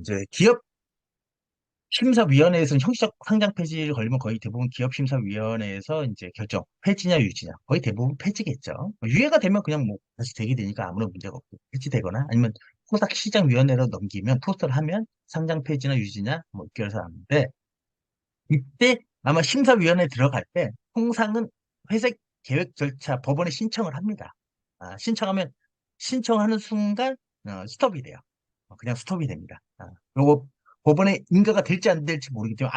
이제 기업 심사위원회에서는 형식적 상장 폐지를 걸리면 거의 대부분 기업 심사위원회에서 이제 결정, 폐지냐 유지냐. 거의 대부분 폐지겠죠. 뭐 유예가 되면 그냥 뭐 다시 되게 되니까 아무런 문제가 없고 폐지되거나 아니면 코스닥 시장위원회로 넘기면 토스를 하면 상장 폐지나 유지냐 뭐 이렇게 해서 하는데 이때 아마 심사위원회 들어갈 때 통상은 회색 계획 절차 법원에 신청을 합니다. 신청하면 신청하는 순간 스톱이 돼요. 그냥 스톱이 됩니다. 요거 법원에 인가가 될지 안 될지 모르기 때문에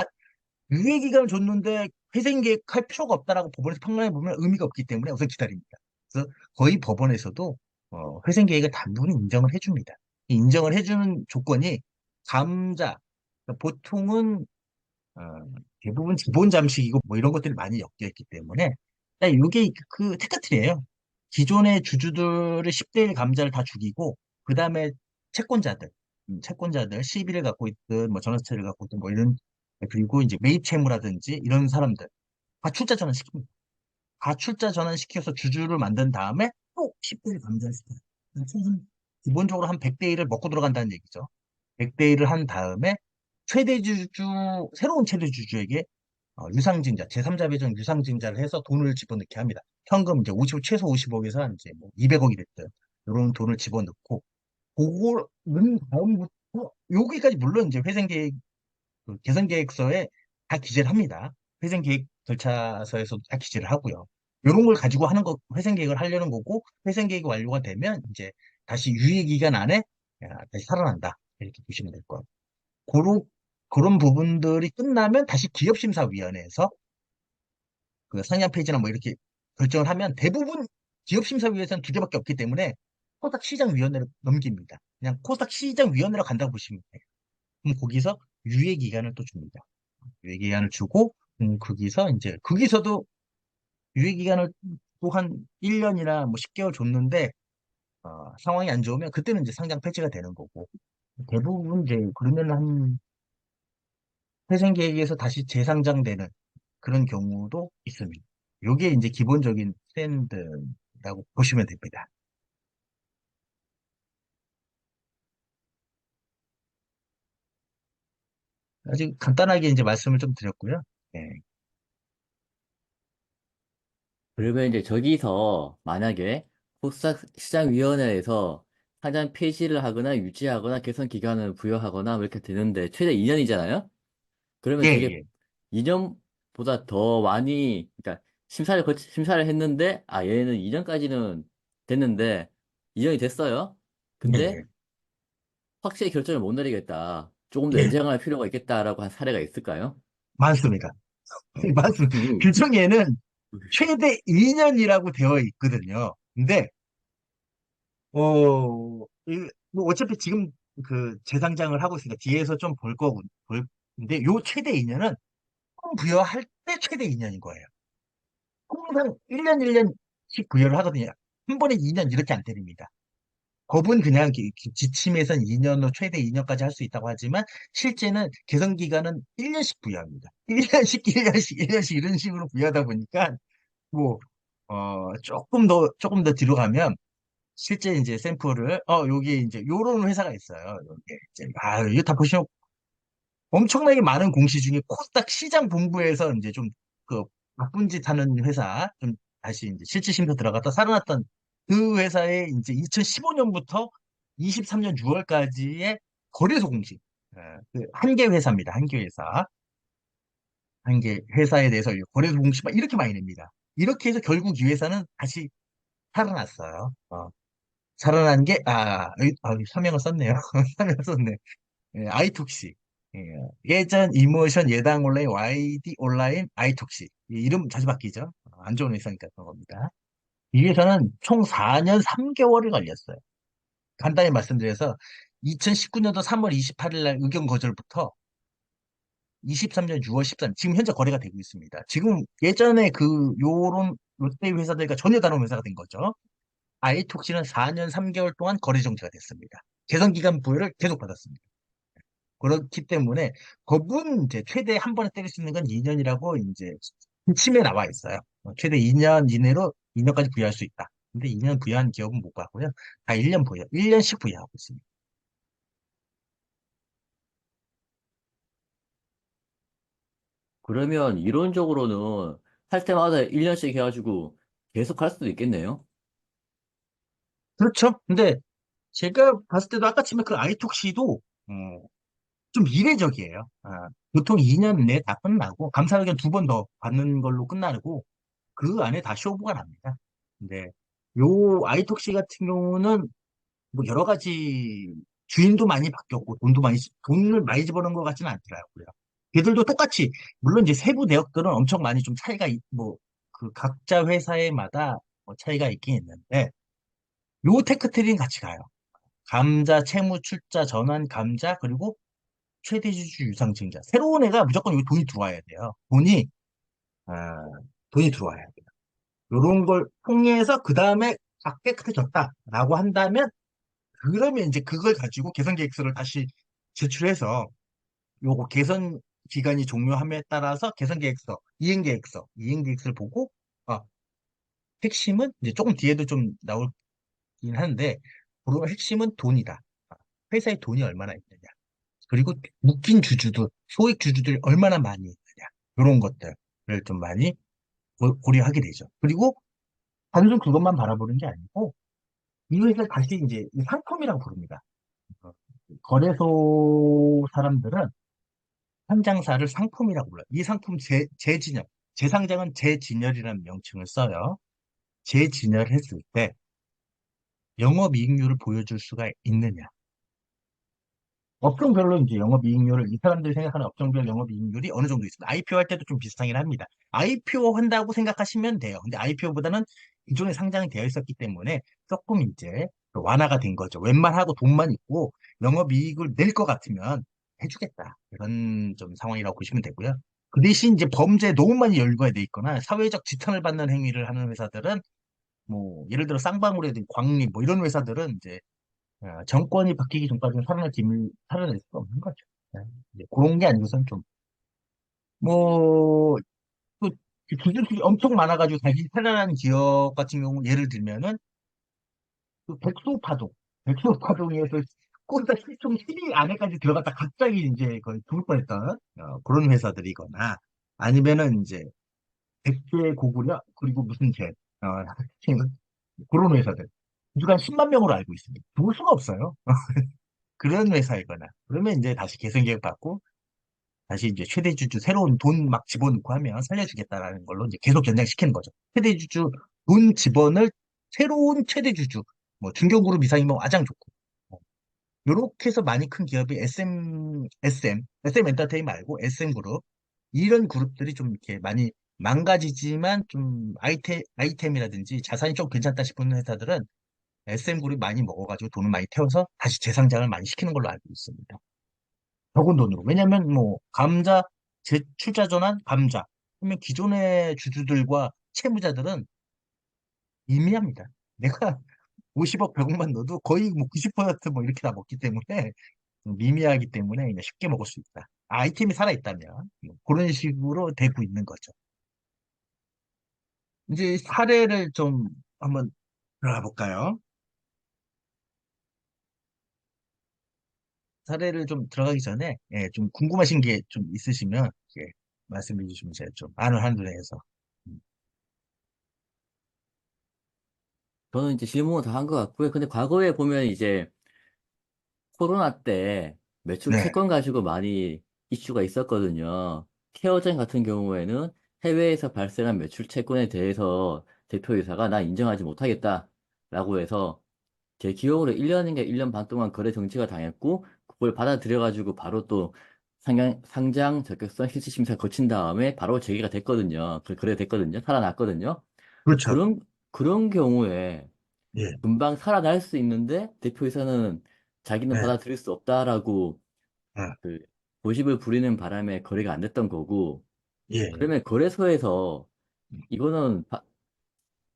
유예 기간을 줬는데 회생 계획할 필요가 없다라고 법원에서 판단해 보면 의미가 없기 때문에 우선 기다립니다. 그래서 거의 법원에서도 회생 계획을 단순히 인정을 해줍니다. 이 인정을 해주는 조건이 감자 그러니까 보통은 어, 대부분 기본 잠식이고 뭐 이런 것들이 많이 엮여 있기 때문에 이게 그 테크트리예요. 기존의 주주들을 10대 1 감자를 다 죽이고 그 다음에 채권자들, 채권자들 시비를 갖고 있든 뭐 전환세를 갖고 있든 뭐 이런 그리고 이제 매입 채무라든지 이런 사람들 다 출자 전환시킵니다. 다 출자 전환시켜서 주주를 만든 다음에 또 10대 1 감자를 시켜요. 총 기본적으로 한 100대 1을 먹고 들어간다는 얘기죠. 100대 1을 한 다음에 최대 주주, 새로운 최대 주주에게 유상증자, 제3자 배정 유상증자를 해서 돈을 집어넣게 합니다. 현금 이제 50, 최소 50억에서 한 이제 뭐 200억이 됐든, 이런 돈을 집어넣고, 그걸 넣은 다음부터, 여기까지 물론 이제 회생계획, 그 개선계획서에 다 기재를 합니다. 회생계획 절차서에서도 다 기재를 하고요. 이런 걸 가지고 하는 거, 회생계획을 하려는 거고, 회생계획이 완료가 되면 이제 다시 유예기간 안에 다시 살아난다. 이렇게 보시면 될 거예요. 그런, 그런 부분들이 끝나면 다시 기업심사위원회에서 그 상향 폐지나 뭐 이렇게 결정을 하면 대부분 기업심사위원회에서는 두 개밖에 없기 때문에 코스닥 시장위원회로 넘깁니다. 그냥 코스닥 시장위원회로 간다고 보시면 돼요. 그럼 거기서 유예기간을 또 줍니다. 유예기간을 주고, 거기서 이제, 거기서도 유예기간을 또 한 1년이나 뭐 10개월 줬는데, 상황이 안 좋으면 그때는 이제 상장 폐지가 되는 거고, 대부분 이제 그러면 한 회생 계획에서 다시 재상장되는 그런 경우도 있습니다. 이게 이제 기본적인 트렌드라고 보시면 됩니다. 아주 간단하게 이제 말씀을 좀 드렸고요. 네. 그러면 이제 저기서 만약에 코스닥 시장위원회에서 사전 폐지를 하거나 유지하거나 개선 기간을 부여하거나 뭐 이렇게 되는데 최대 2년이잖아요? 그러면 예, 저게 예. 2년보다 더 많이, 그러니까 심사를 했는데, 얘는 2년까지는 됐는데, 2년이 됐어요. 예, 근데 예. 확실히 결정을 못 내리겠다. 조금 더 예, 연장할 필요가 있겠다라고 한 사례가 있을까요? 많습니다. 많습니다. 그, 규정에는 최대 2년이라고 되어 있거든요. 근데, 뭐 어차피 지금 그 재상장을 하고 있으니까 뒤에서 좀 볼 거고, 근데 요 최대 2년은 부여할 때 최대 2년인 거예요. 항상 1년 1년씩 부여를 하거든요. 한 번에 2년 이렇게 안 때립니다. 법은 그냥 지침에선 2년으로 최대 2년까지 할 수 있다고 하지만 실제는 개선 기간은 1년씩 부여합니다. 1년씩, 1년씩, 1년씩 이런 식으로 부여하다 보니까 뭐 조금 더 뒤로 가면 실제 이제 샘플을 여기 이제 요런 회사가 있어요. 요게 이제 이거 다 보시면 엄청나게 많은 공시 중에 코스닥 시장 본부에서 이제 좀 그 나쁜 짓 하는 회사, 좀 다시 이제 실질심사 들어갔다 살아났던 그 회사의 이제 2015년부터 23년 6월까지의 거래소 공시. 그 한계 회사입니다. 한계 회사. 한계 회사에 대해서 이 거래소 공시 막 이렇게 많이 냅니다. 이렇게 해서 결국 이 회사는 다시 살아났어요. 살아난 게, 여기 서명을 썼네요. 서명을 썼네. 예, 아이톡시. 예, 예전 이모션 예당 온라인 YD 온라인 아이톡시. 이 이름 자주 바뀌죠. 안 좋은 회사니까 그런 겁니다. 이 회사는 총 4년 3개월이 걸렸어요. 간단히 말씀드려서 2019년도 3월 28일 날 의견 거절부터 23년 6월 13일 지금 현재 거래가 되고 있습니다. 지금 예전에 그 요런 롯데 회사들과 전혀 다른 회사가 된 거죠. 아이톡시는 4년 3개월 동안 거래 정지가 됐습니다. 개선 기간 부여를 계속 받았습니다. 그렇기 때문에 법은 이제 최대 한 번에 때릴 수 있는 건 2년이라고 이제 침에 나와 있어요. 최대 2년 이내로 2년까지 부여할 수 있다. 근데 2년 부여한 기업은 못 봤고요. 다 1년 부여, 1년씩 부여하고 있습니다. 그러면 이론적으로는 할 때마다 1년씩 해가지고 계속 할 수도 있겠네요. 그렇죠. 근데 제가 봤을 때도 아까 치면 그 아이톡시도 좀 이례적이에요. 보통 2년 내에 다 끝나고 감사의견 2번 더 받는 걸로 끝나고 그 안에 다 쇼부가 납니다. 근데 요 아이톡시 같은 경우는 뭐 여러 가지 주인도 많이 바뀌었고 돈을 많이 집어넣은 것 같지는 않더라고요. 걔들도 똑같이 물론 이제 세부 내역들은 엄청 많이 좀 뭐 그 각자 회사에마다 뭐 차이가 있긴 있는데 요 테크트리는 같이 가요. 감자, 채무, 출자, 전환, 감자, 그리고 최대주주 유상증자. 새로운 애가 무조건 여기 돈이 들어와야 돼요. 아, 돈이 들어와야 돼요. 요런 걸 통해서 그 다음에 깨끗해졌다라고 한다면 그러면 이제 그걸 가지고 개선 계획서를 다시 제출해서 요거 개선 기간이 종료함에 따라서 개선 계획서, 이행 계획서를 보고 아, 핵심은 이제 조금 뒤에도 좀 나오긴 하는데 그러면 핵심은 돈이다. 회사에 돈이 얼마나 있느냐. 그리고 묶인 주주들, 소액 주주들이 얼마나 많이 있느냐. 이런 것들을 좀 많이 고려하게 되죠. 그리고 단순 그것만 바라보는 게 아니고 이 회사를 다시 이제 이 상품이라고 부릅니다. 어, 거래소 사람들은 현장사를 상품이라고 불러요. 이 상품 재진열, 재상장은 재진열이라는 명칭을 써요. 재진열했을 때 영업이익률을 보여줄 수가 있느냐. 업종별로 이제 영업이익률을 이 사람들이 생각하는 업종별 영업이익률이 어느 정도 있습니다. IPO 할 때도 좀 비슷하긴 합니다. IPO 한다고 생각하시면 돼요. 근데 IPO보다는 기존에 상장이 되어 있었기 때문에 조금 이제 완화가 된 거죠. 웬만하고 돈만 있고 영업이익을 낼 것 같으면 해주겠다. 이런 좀 상황이라고 보시면 되고요. 그 대신 이제 범죄에 너무 많이 연루가 돼 있거나 사회적 지탄을 받는 행위를 하는 회사들은 뭐 예를 들어 쌍방울이라든지 광림 뭐 이런 회사들은 이제 정권이 바뀌기 전까지는 살아낼 수가 없는 거죠. 이제 그런 게 아니고선 좀, 뭐, 또, 기술이 엄청 많아가지고 다시 살아난 기업 같은 경우, 예를 들면은, 그 백소파동에서 꼬다 시총 10위 안에까지 들어갔다 갑자기 이제 거의 죽을 뻔했던, 그런 회사들이거나, 아니면은 이제, 백제 고구려, 그리고 무슨 jet, 그런 회사들. 주간 10만 명으로 알고 있습니다. 죽을 수가 없어요. 그런 회사이거나 그러면 이제 다시 개선 계획 받고 다시 이제 최대 주주 새로운 돈 막 집어넣고 하면 살려주겠다라는 걸로 이제 계속 연장시키는 거죠. 최대 주주 돈 집원을 새로운 최대 주주 뭐 중견그룹 이상이면 가장 좋고 이렇게 해서 많이 큰 기업이 SM 엔터테인 말고 SM그룹 이런 그룹들이 좀 이렇게 많이 망가지지만 좀 아이템이라든지 자산이 좀 괜찮다 싶은 회사들은 SM그룹이 많이 먹어가지고 돈을 많이 태워서 다시 재상장을 많이 시키는 걸로 알고 있습니다. 적은 돈으로. 왜냐면 뭐 감자 재출자 전환 감자 그러면 기존의 주주들과 채무자들은 미미합니다. 내가 50억 100억만 넣어도 거의 뭐 90%뭐 이렇게 다 먹기 때문에 미미하기 때문에 그냥 쉽게 먹을 수 있다. 아이템이 살아있다면 뭐 그런 식으로 되고 있는 거죠. 이제 사례를 좀 한번 들어가 볼까요? 사례를 좀 들어가기 전에 좀 궁금하신 게 좀 있으시면 말씀해 주시면 제가 좀 안을 한눈에 해서 저는 이제 질문을 다 한 것 같고요. 근데 과거에 보면 이제 코로나 때 매출 네, 채권 가지고 많이 이슈가 있었거든요. 케어전 같은 경우에는 해외에서 발생한 매출 채권에 대해서 대표이사가 나 인정하지 못하겠다라고 해서 제 기억으로 1년인가 1년 반 동안 거래 정지가 당했고 그걸 받아들여가지고 바로 또 상장 적격성 실시 심사 거친 다음에 바로 재개가 됐거든요. 거래됐거든요. 살아났거든요. 그렇죠. 그런 경우에 예, 금방 살아날 수 있는데 대표이사는 자기는 예, 받아들일 수 없다라고 예, 그 고집을 부리는 바람에 거래가 안 됐던 거고 예. 그러면 거래소에서 이거는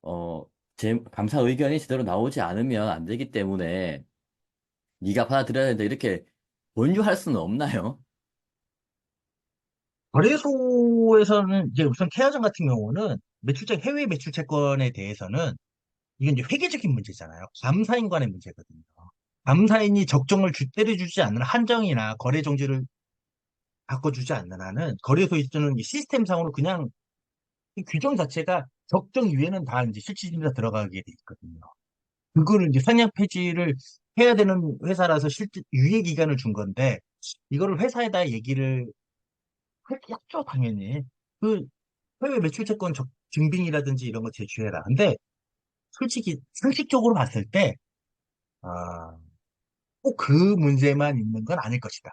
어, 제 감사 의견이 제대로 나오지 않으면 안 되기 때문에 네가 받아들여야 된다 이렇게 권유할 수는 없나요? 거래소에서는 이제 우선 케어전 같은 경우는 해외 매출 채권에 대해서는 이건 이제 회계적인 문제잖아요. 감사인 간의 문제거든요. 감사인이 적정을 때려주지 않는 한정이나 거래 정지를 바꿔주지 않는 한은 거래소에 있는 이 시스템상으로 그냥 이 규정 자체가 적정 이외에는 다 이제 실질심사 들어가게 돼 있거든요. 그거를 이제 상향 폐지를 해야 되는 회사라서 실질 유예 기간을 준 건데 이거를 회사에다 얘기를 했죠, 당연히. 그 해외 매출 채권 증빙이라든지 이런 거 제출해라. 근데 솔직히 상식적으로 봤을 때 아, 꼭 그 문제만 있는 건 아닐 것이다.